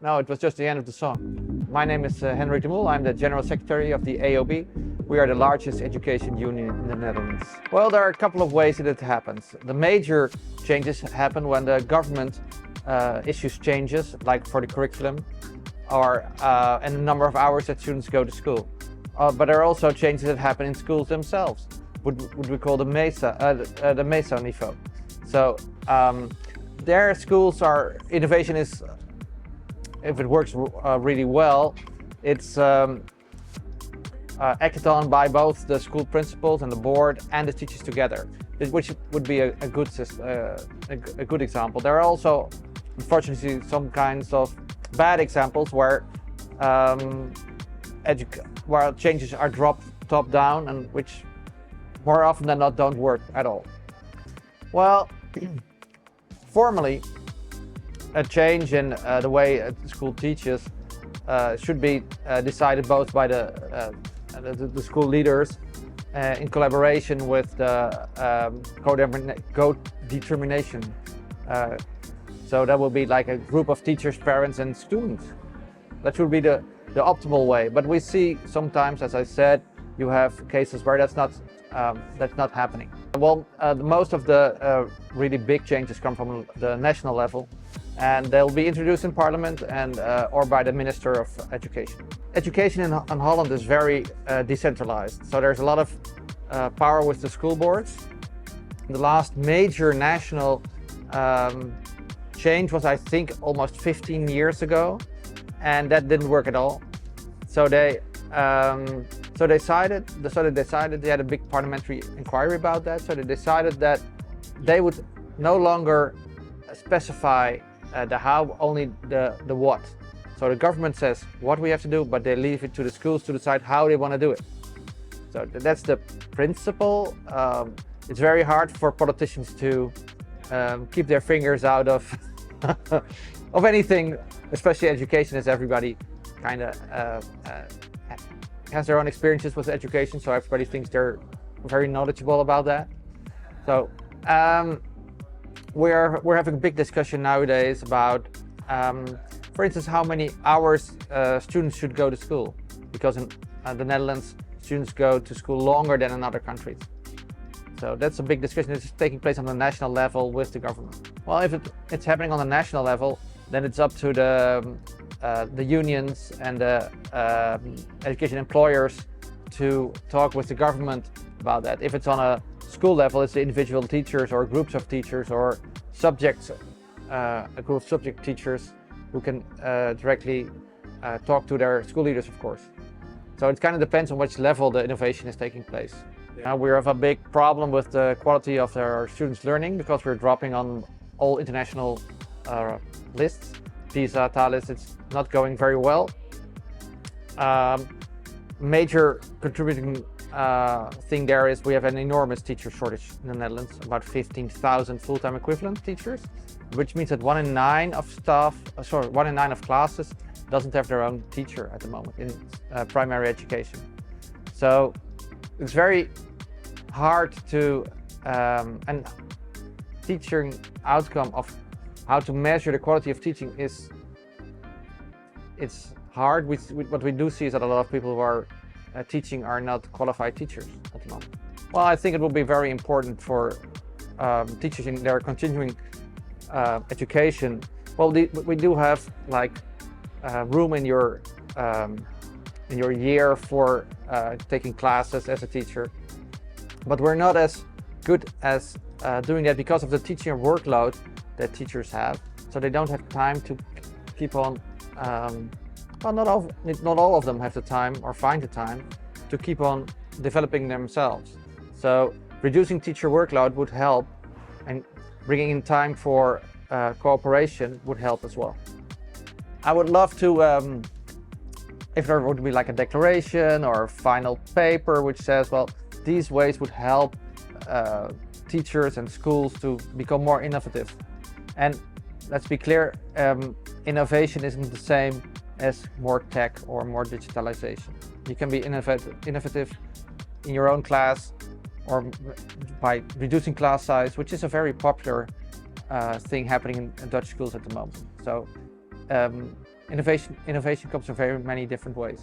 No, it was just the end of the song. My name is Henrik de Moel. I'm the General Secretary of the AOB. We are the largest education union in the Netherlands. Well, there are a couple of ways that it happens. The major changes happen when the government issues changes, like for the curriculum, or and the number of hours that students go to school. But there are also changes that happen in schools themselves, what we call the MESA niveau. So their schools are, innovation is, if it works really well, it's acted on by both the school principals and the board and the teachers together, which would be a good example. There are also, unfortunately, some kinds of bad examples where changes are dropped top down, and which more often than not don't work at all. Well, formally, a change in the way the school teaches should be decided both by the school leaders in collaboration with the co-determination. So that will be like a group of teachers, parents and students. That should be the optimal way. But we see sometimes, as I said, you have cases where that's not happening. Well, most of the really big changes come from the national level, and they'll be introduced in Parliament and or by the Minister of Education. Education in Holland is very decentralized, so there's a lot of power with the school boards. The last major national change was, I think, almost 15 years ago, and that didn't work at all. So they decided, they had a big parliamentary inquiry about that, so they decided that they would no longer specify the how, only the what. So the government says what we have to do, but they leave it to the schools to decide how they want to do it. So that's the principle. It's very hard for politicians to keep their fingers out of of anything, especially education, as everybody kind of has their own experiences with education, so everybody thinks they're very knowledgeable about that. So we're having a big discussion nowadays about, for instance, how many hours students should go to school, because in the Netherlands, students go to school longer than in other countries. So that's a big discussion. It's taking place on the national level with the government. Well, if it's happening on the national level, then it's up to the unions and the education employers to talk with the government about that. If it's on a school level, it's the individual teachers or groups of teachers or subjects, a group of subject teachers who can directly talk to their school leaders, of course. So it kind of depends on which level the innovation is taking place. We have a big problem with the quality of our students' learning, because we're dropping on all international lists. PISA, TALIS, it's not going very well. Major contributing thing there is we have an enormous teacher shortage in the Netherlands, about 15,000 full-time equivalent teachers, which means that 1 in 9 of classes doesn't have their own teacher at the moment in primary education. So it's very hard to, and teaching outcome of how to measure the quality of teaching it's hard. What we do see is that a lot of people who are teaching are not qualified teachers at the moment. Well, I think it will be very important for teachers in their continuing education. Well, we do have like room in your year for taking classes as a teacher, but we're not as good as doing that because of the teaching workload that teachers have. So they don't have time to keep on, well, not all of them have the time or find the time to keep on developing themselves. So reducing teacher workload would help, and bringing in time for cooperation would help as well. I would love to, if there would be like a declaration or a final paper which says, well, these ways would help teachers and schools to become more innovative. And let's be clear, innovation isn't the same as more tech or more digitalization. You can be innovative in your own class or by reducing class size, which is a very popular thing happening in Dutch schools at the moment. So Innovation comes in very many different ways.